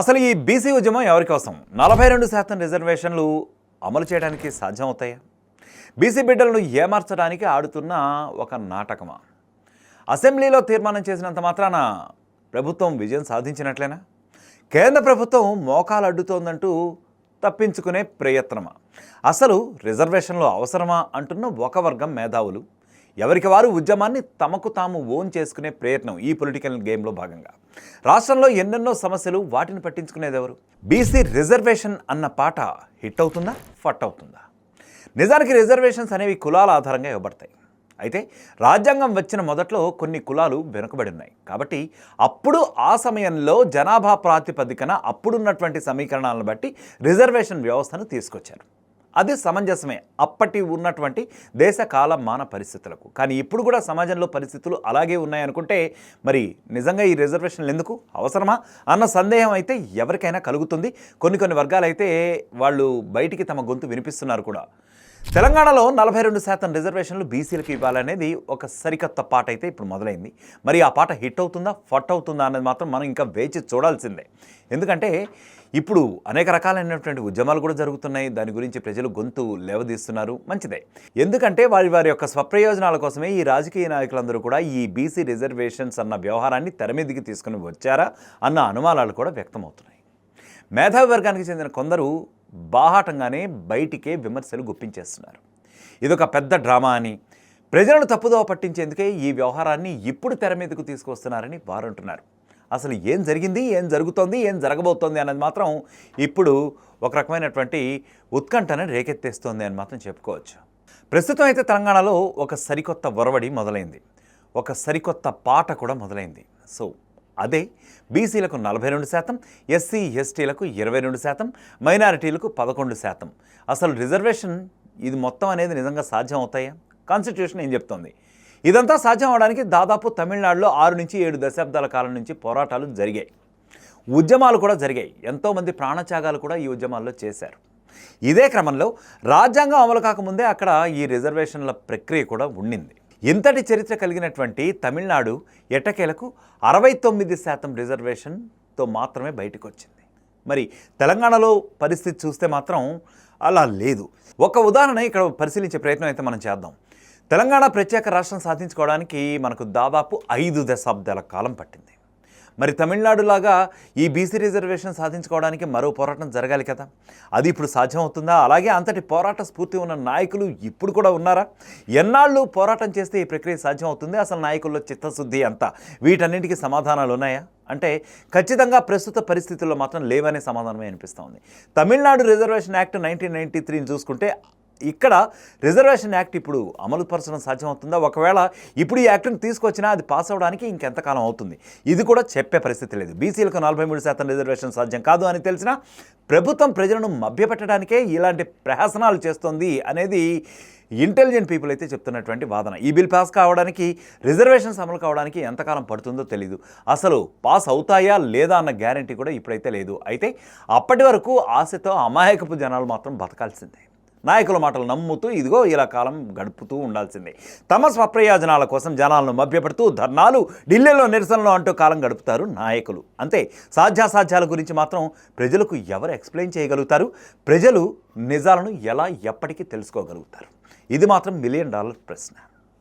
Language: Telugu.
అసలు ఈ బీసీ ఉద్యమం ఎవరి కోసం? 42% రిజర్వేషన్లు అమలు చేయడానికి సాధ్యం అవుతాయా? బీసీ బిడ్డలను ఏమార్చడానికి ఆడుతున్న ఒక నాటకమా? అసెంబ్లీలో తీర్మానం చేసినంత మాత్రాన ప్రభుత్వం విజయం సాధించినట్లేనా? కేంద్ర ప్రభుత్వం మోకాలు అడ్డుతోందంటూ తప్పించుకునే ప్రయత్నమా? అసలు రిజర్వేషన్లు అవసరమా అంటున్న ఒక వర్గం మేధావులు ఎవరికి వారు ఉద్యమాన్ని తమకు తాము ఓన్ చేసుకునే ప్రయత్నం ఈ పొలిటికల్ గేమ్లో భాగంగా. రాష్ట్రంలో ఎన్నెన్నో సమస్యలు, వాటిని పట్టించుకునేది ఎవరు? బీసీ రిజర్వేషన్ అన్న పాట హిట్ అవుతుందా, ఫట్ అవుతుందా? నిజానికి రిజర్వేషన్స్ అనేవి కులాల ఆధారంగా ఇవ్వబడతాయి. అయితే రాజ్యాంగం వచ్చిన మొదట్లో కొన్ని కులాలు వెనుకబడి ఉన్నాయి కాబట్టి అప్పుడు ఆ సమయంలో జనాభా ప్రాతిపదికన అప్పుడున్నటువంటి సమీకరణాలను బట్టి రిజర్వేషన్ వ్యవస్థను తీసుకొచ్చారు. అది సమంజసమే అప్పటి ఉన్నటువంటి దేశ కాల మాన పరిస్థితులకు. కానీ ఇప్పుడు కూడా సమాజంలో పరిస్థితులు అలాగే ఉన్నాయనుకుంటే మరి నిజంగా ఈ రిజర్వేషన్లు ఎందుకు అవసరమా అన్న సందేహం అయితే ఎవరికైనా కలుగుతుంది. కొన్ని వర్గాలు అయితే వాళ్ళు బయటికి తమ గొంతు వినిపిస్తున్నారు కూడా. తెలంగాణలో 42% రిజర్వేషన్లు బీసీలకు ఇవ్వాలనేది ఒక సరికొత్త పాట అయితే ఇప్పుడు మొదలైంది. మరి ఆ పాట హిట్ అవుతుందా, ఫట్ అవుతుందా అనేది మాత్రం మనం ఇంకా వేచి చూడాల్సిందే. ఎందుకంటే ఇప్పుడు అనేక రకాలైనటువంటి ఉద్యమాలు కూడా జరుగుతున్నాయి. దాని గురించి ప్రజలు గొంతు లేవదీస్తున్నారు. మంచిదే. ఎందుకంటే వారి యొక్క స్వప్రయోజనాల కోసమే ఈ రాజకీయ నాయకులందరూ కూడా ఈ బీసీ రిజర్వేషన్స్ అన్న వ్యవహారాన్ని తెర మీదికి తీసుకుని వచ్చారా అన్న అనుమానాలు కూడా వ్యక్తమవుతున్నాయి. మేధావి వర్గానికి చెందిన కొందరు బాహాటంగానే బయటికే విమర్శలు గుప్పించేస్తున్నారు. ఇదొక పెద్ద డ్రామా అని, ప్రజలను తప్పుదోవ పట్టించేందుకే ఈ వ్యవహారాన్ని ఇప్పుడు తెర మీదకు తీసుకొస్తున్నారని వారు అంటున్నారు. అసలు ఏం జరిగింది, ఏం జరుగుతోంది, ఏం జరగబోతోంది అన్నది మాత్రం ఇప్పుడు ఒక రకమైనటువంటి ఉత్కంఠను రేకెత్తేస్తోంది అని మాత్రం చెప్పుకోవచ్చు. ప్రస్తుతం అయితే తెలంగాణలో ఒక సరికొత్త ఒరవడి మొదలైంది, ఒక సరికొత్త పాట కూడా మొదలైంది. సో అదే బీసీలకు 42%, ఎస్సీ ఎస్టీలకు 22%, మైనారిటీలకు 11%. అసలు రిజర్వేషన్ ఇది మొత్తం అనేది నిజంగా సాధ్యం అవుతాయా? కాన్స్టిట్యూషన్ ఏం చెప్తోంది? ఇదంతా సాధ్యం అవడానికి దాదాపు తమిళనాడులో 6 నుంచి 7 దశాబ్దాల కాలం నుంచి పోరాటాలు జరిగాయి, ఉద్యమాలు కూడా జరిగాయి. ఎంతోమంది ప్రాణత్యాగాలు కూడా ఈ ఉద్యమాల్లో చేశారు. ఇదే క్రమంలో రాజ్యాంగం అమలు కాకముందే అక్కడ ఈ రిజర్వేషన్ల ప్రక్రియ కూడా ఉండింది. ఇంతటి చరిత్ర కలిగినటువంటి తమిళనాడు ఎట్టకేలకు 69% రిజర్వేషన్తో మాత్రమే బయటకు వచ్చింది. మరి తెలంగాణలో పరిస్థితి చూస్తే మాత్రం అలా లేదు. ఒక ఉదాహరణ ఇక్కడ పరిశీలించే ప్రయత్నం అయితే మనం చేద్దాం. తెలంగాణ ప్రత్యేక రాష్ట్రం సాధించుకోవడానికి మనకు దాదాపు 5 దశాబ్దాల కాలం పట్టింది. మరి తమిళనాడులాగా ఈ బీసీ రిజర్వేషన్ సాధించుకోవడానికి మరో పోరాటం జరగాలి కదా. అది ఇప్పుడు సాధ్యం అవుతుందా? అలాగే అంతటి పోరాట స్ఫూర్తి ఉన్న నాయకులు ఇప్పుడు కూడా ఉన్నారా? ఎన్నాళ్ళు పోరాటం చేస్తే ఈ ప్రక్రియ సాధ్యం అవుతుంది? అసలు నాయకుల్లో చిత్తశుద్ధి అంతా, వీటన్నింటికి సమాధానాలు ఉన్నాయా అంటే ఖచ్చితంగా ప్రస్తుత పరిస్థితుల్లో మాత్రం లేవనే సమాధానమే అనిపిస్తోంది. తమిళనాడు రిజర్వేషన్ యాక్ట్ 1993ని చూసుకుంటే ఇక్కడ రిజర్వేషన్ యాక్ట్ ఇప్పుడు అమలు పరచడం సాధ్యమవుతుందా? ఒకవేళ ఇప్పుడు ఈ యాక్ట్ని తీసుకొచ్చినా అది పాస్ అవ్వడానికి ఇంకెంతకాలం అవుతుంది? ఇది కూడా చెప్పే పరిస్థితి లేదు. బీసీలకు 43% రిజర్వేషన్ సాధ్యం కాదు అని తెలిసినా ప్రభుత్వం ప్రజలను మభ్యపెట్టడానికే ఇలాంటి ప్రహసనాలు చేస్తోంది అనేది ఇంటెలిజెంట్ పీపుల్ అయితే చెప్తున్నటువంటి వాదన. ఈ బిల్ పాస్ కావడానికి, రిజర్వేషన్స్ అమలు కావడానికి ఎంతకాలం పడుతుందో తెలీదు. అసలు పాస్ అవుతాయా లేదా అన్న గ్యారంటీ కూడా ఇప్పుడైతే లేదు. అయితే అప్పటి వరకు ఆశతో అమాయకపు జనాలు మాత్రం బతకాల్సిందే. నాయకుల మాటలు నమ్ముతూ ఇదిగో ఇలా కాలం గడుపుతూ ఉండాల్సిందే. తమ స్వప్రయోజనాల కోసం జనాలను మభ్యపెడుతూ ధర్నాలు, ఢిల్లీలో నిరసనలు అంటూ కాలం గడుపుతారు నాయకులు. అంతే. సాధ్యాసాధ్యాల గురించి మాత్రం ప్రజలకు ఎవరు ఎక్స్ప్లెయిన్ చేయగలుగుతారు? ప్రజలు నిజాలను ఎలా ఎప్పటికీ తెలుసుకోగలుగుతారు? ఇది మాత్రం $1 మిలియన్ ప్రశ్న.